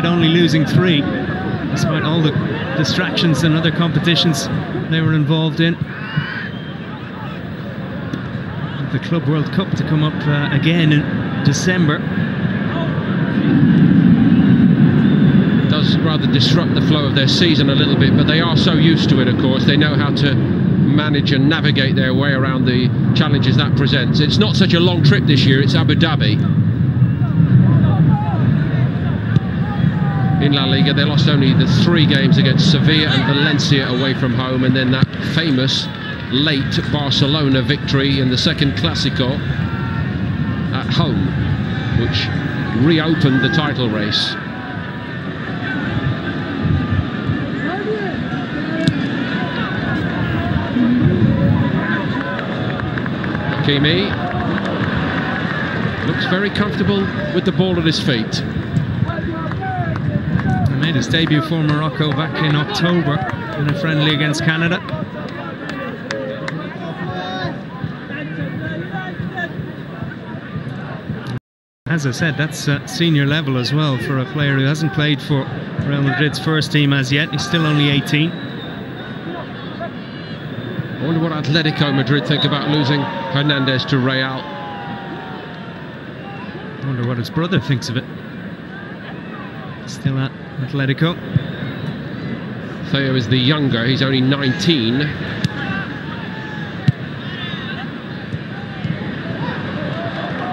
Madrid only losing 3, despite all the distractions and other competitions they were involved in. The Club World Cup to come up again in December. It does rather disrupt the flow of their season a little bit, but they are so used to it, of course. They know how to manage and navigate their way around the challenges that presents. It's not such a long trip this year, it's Abu Dhabi. In La Liga, they lost only the 3 games against Sevilla and Valencia away from home, and then that famous late Barcelona victory in the second Clásico at home, which reopened the title race. Hakimi looks very comfortable with the ball at his feet. He made his debut for Morocco back in October in a friendly against Canada. As I said, that's senior level as well for a player who hasn't played for Real Madrid's first team as yet. He's still only 18. I wonder what Atletico Madrid think about losing Hernandez to Real. I wonder what his brother thinks of it. Still at Atletico. Theo is the younger, he's only 19.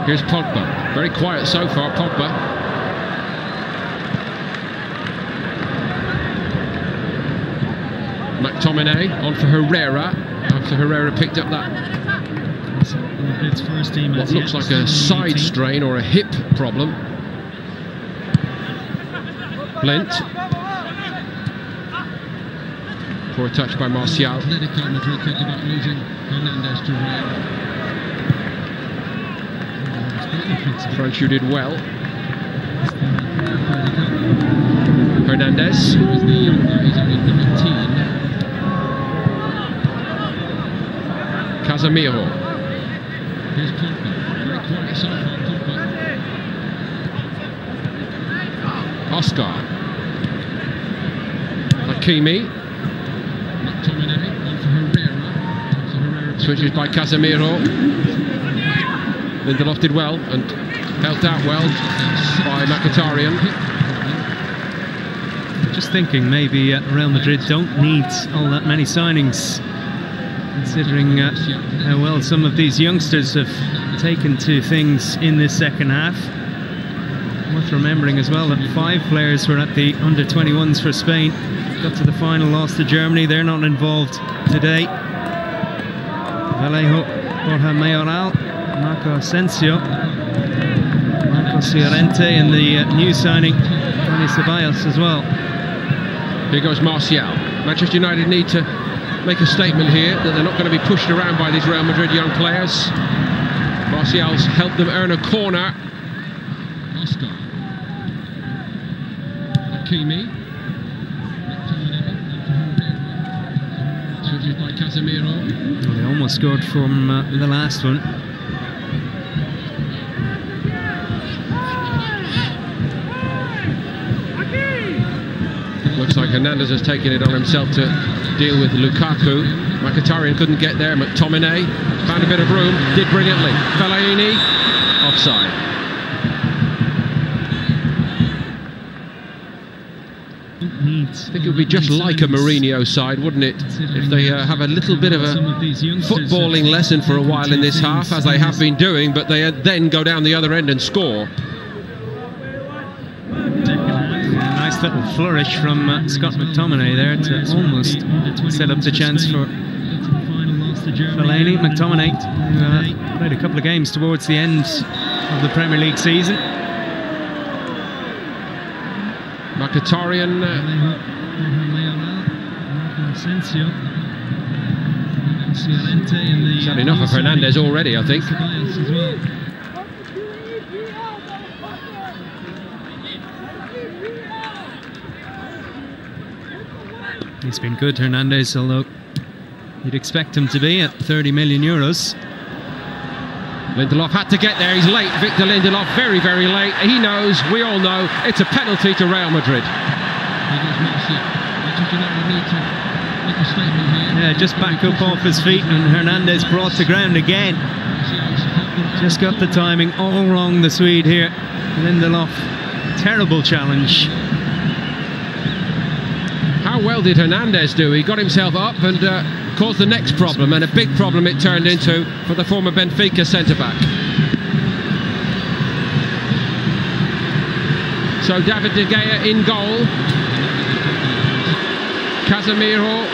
Here's Pogba. Very quiet so far, Pogba. McTominay on for Herrera. After Herrera picked up that what looks like a side strain or a hip problem. Blint. Poor touch by Martial. Atletico Madrid think about losing Hernandez to Real. French did well. Hernandez. Here is the younger, he's only 19. Casemiro. Here's Pogba. Very quiet so far, Pogba. Oscar. Hakimi. McTominay on for Herrera. Switches by Casemiro. Lindelof did well and helped out well by Mkhitaryan. Just thinking maybe Real Madrid don't need all that many signings, considering how well some of these youngsters have taken to things in this second half. Worth remembering as well that 5 players were at the under-21s for Spain, got to the final, lost to Germany. They're not involved today. Vallejo, Borja Mayoral, Marco Asensio, Marcos Llorente, and the new signing Dani Ceballos as well. Here goes Martial. Manchester United need to make a statement here that they're not going to be pushed around by these Real Madrid young players. Martial's helped them earn a corner. Oscar. Hakimi. Switches by Casemiro. Well, they almost scored from the last one. Looks like Hernandez has taken it on himself to deal with Lukaku. Mkhitaryan couldn't get there. McTominay found a bit of room, did brilliantly. Fellaini, offside. I think it would be just like a Mourinho side, wouldn't it? If they have a little bit of a footballing lesson for a while in this half, as they have been doing, but they then go down the other end and score. Nice little flourish from Scott McTominay there to almost set up the chance for Fellaini. McTominay played a couple of games towards the end of the Premier League season. Mkhitaryan. He's had enough of Hernandez already, I think. He's been good, Hernandez, although you'd expect him to be at 30 million euros. Lindelof had to get there, he's late. Victor Lindelof, very, very late. He knows, we all know, it's a penalty to Real Madrid. Yeah, just back up off his feet, and Hernandez brought to ground again. Just got the timing all wrong, the Swede here. Lindelof, terrible challenge. How well did Hernandez do? He got himself up and caused the next problem, and a big problem it turned into for the former Benfica centre-back. So David De Gea in goal. Casemiro,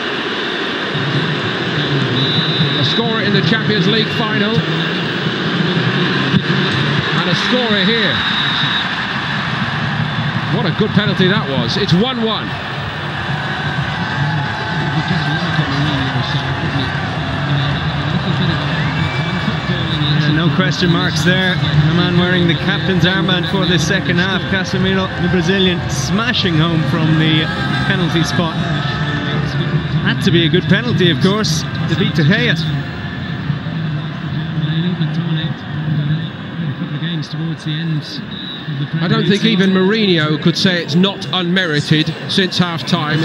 a scorer in the Champions League final, and a scorer here. What a good penalty that was. It's 1-1. No question marks there. The man wearing the captain's armband for this second half, Casemiro, the Brazilian, smashing home from the penalty spot. Had to be a good penalty, of course, to beat De Gea. I don't think even Mourinho could say it's not unmerited since half-time.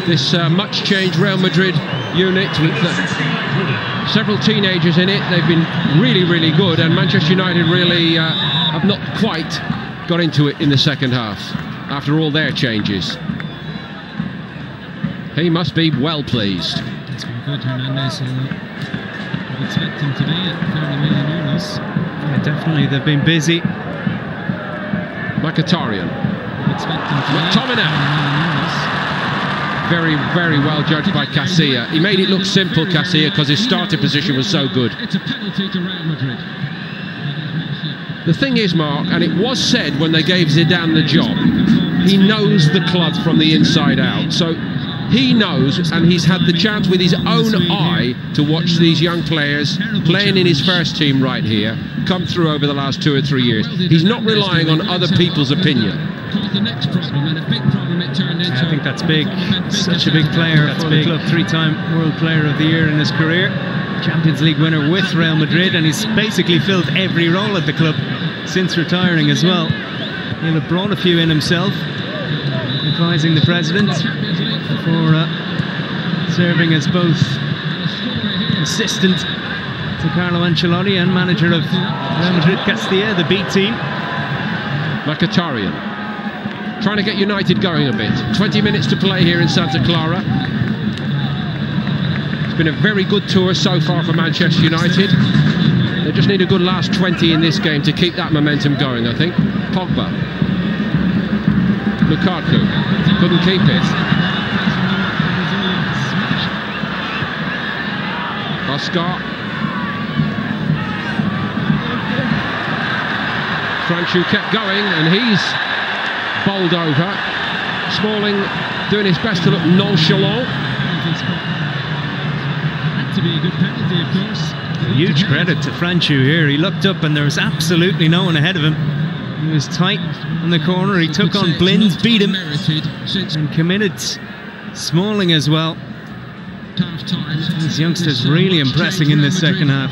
This much-changed Real Madrid unit with several teenagers in it. They've been really, really good, and Manchester United really have not quite got into it in the second half after all their changes. He must be well pleased. It's been good, Hernandez. I'd expect him to be at 30 million euros. Yeah, definitely, they've been busy. Mkhitaryan. McTominay. Very, very well judged by Casilla. He made it look simple, Casilla, because his starting position was so good. It's a penalty to Real Madrid. The thing is, Mark, and it was said when they gave Zidane the job, he knows the club from the inside out. So he knows, and he's had the chance with his own eye to watch these young players playing in his first team right here come through over the last 2 or 3 years. He's not relying on other people's opinion. I think that's big. Such a big player for the club. 3-time World Player of the Year in his career. Champions League winner with Real Madrid, and he's basically filled every role at the club since retiring as well. He'll have brought a few in himself, advising the president, for serving as both assistant to Carlo Ancelotti and manager of Real Madrid Castilla, the B team. Mkhitaryan trying to get United going a bit. 20 minutes to play here in Santa Clara. It's been a very good tour so far for Manchester United. They just need a good last 20 in this game to keep that momentum going, I think. Pogba. Lukaku couldn't keep it. Oscar. Franchu kept going, and he's bowled over. Smalling doing his best to look nonchalant. Had to be a good penalty, of course. Huge credit to Franchu here. He looked up and there was absolutely no one ahead of him. He was tight in the corner. He took on Blind, beat him, and committed Smalling as well. These youngsters really impressing in this second half.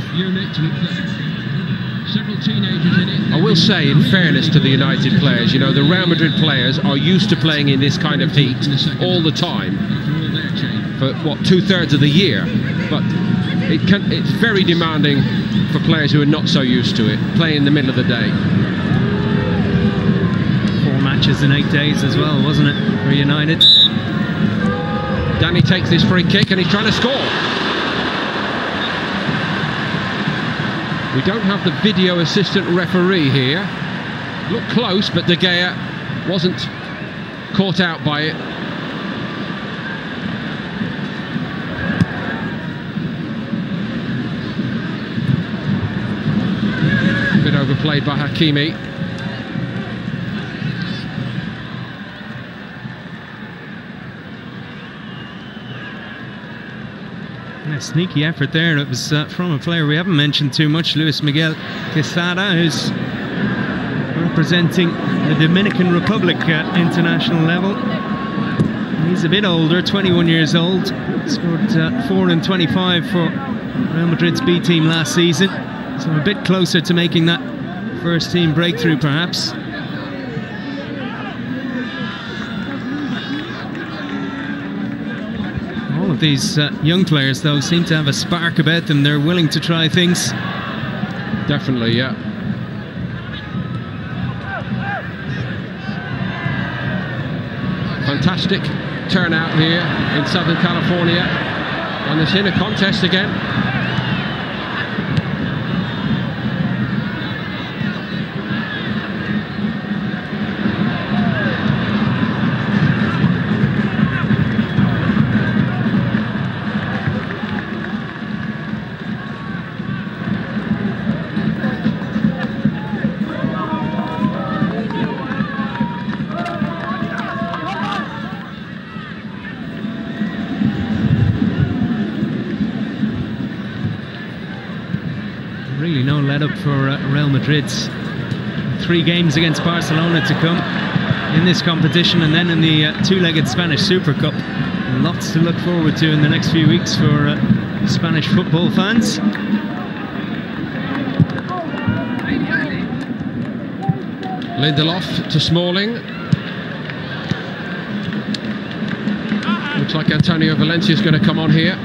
I will say, in fairness to the United players, you know, the Real Madrid players are used to playing in this kind of heat all the time for, what, 2/3 of the year. But it's very demanding for players who are not so used to it, playing in the middle of the day. 4 matches in 8 days as well, wasn't it, for United? Danny takes this free kick and he's trying to score. We don't have the video assistant referee here. Looked close, but De Gea wasn't caught out by it. A bit overplayed by Hakimi. Yeah, sneaky effort there. It was from a player we haven't mentioned too much, Luis Miguel Quesada, who's representing the Dominican Republic at international level. He's a bit older, 21 years old. Scored 4 in 25 for Real Madrid's B team last season. So a bit closer to making that first team breakthrough, perhaps. All of these young players, though, seem to have a spark about them. They're willing to try things. Definitely, yeah. Fantastic turnout here in Southern California, and it's in a contest again. Really no let-up for Real Madrid. 3 games against Barcelona to come in this competition, and then in the two-legged Spanish Super Cup. Lots to look forward to in the next few weeks for Spanish football fans. Lindelof to Smalling. Looks like Antonio Valencia's going to come on here.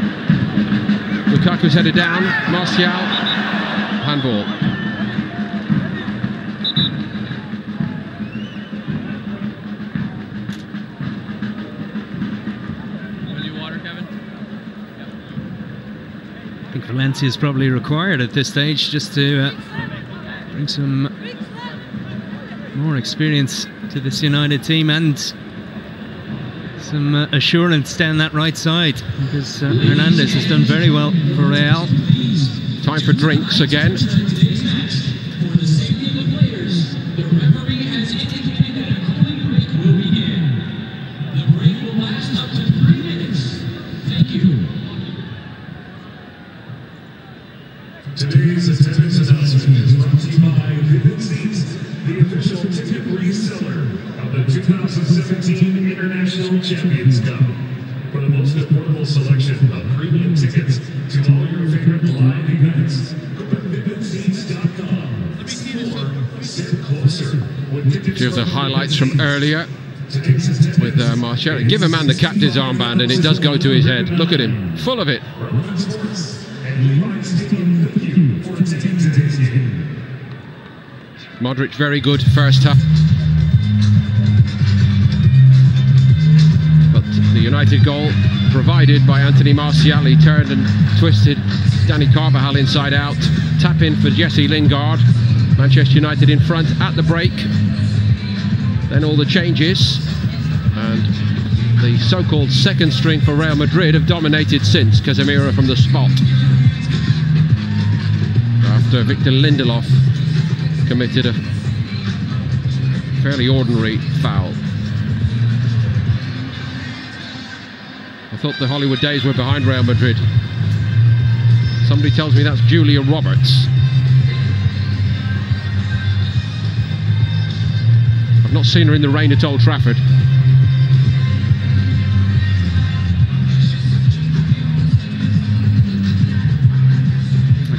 Lukaku's headed down. Martial. Handball. I think Valencia is probably required at this stage just to bring some more experience to this United team and some assurance down that right side, because Hernandez has done very well for Real. Time for drinks again. Today's attendance announcement is brought to you by Vivid Seats, the official ticket reseller of the 2017 International Champions Cup. For the most affordable selection of premium tickets to all your favorite live events, go to vividseats.com. Or sit closer. Here's the highlights from earlier with Martial. Give a man the captain's armband and it does go to his head. Look at him, full of it. Modric very good first half. But the United goal provided by Anthony Martial. He turned and twisted Dani Carvajal inside out. Tap in for Jesse Lingard. Manchester United in front at the break. Then all the changes. And the so-called second string for Real Madrid have dominated since. Casemiro from the spot. After Victor Lindelof committed a fairly ordinary foul. I thought the Hollywood days were behind Real Madrid. Somebody tells me that's Julia Roberts. I've not seen her in the rain at Old Trafford.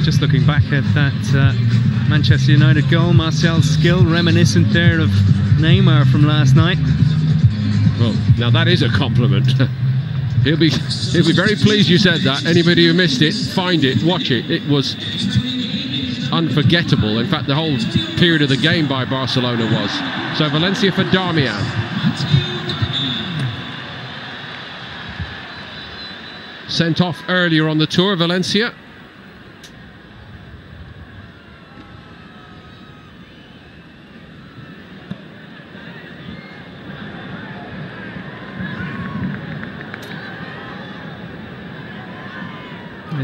Just looking back at that Manchester United goal, Martial's skill reminiscent there of Neymar from last night. Well, now that is a compliment. He'll be very pleased you said that. Anybody who missed it, find it, watch it. It was unforgettable. In fact, the whole period of the game by Barcelona was. So Valencia for Darmian. Sent off earlier on the tour, Valencia.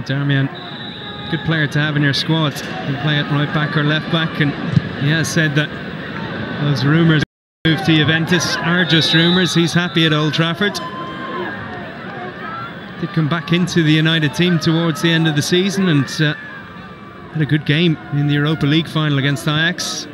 Darmian, good player to have in your squad. You can play at right back or left back, and he has said that those rumours of move to Juventus are just rumours. He's happy at Old Trafford. Did come back into the United team towards the end of the season and had a good game in the Europa League final against Ajax.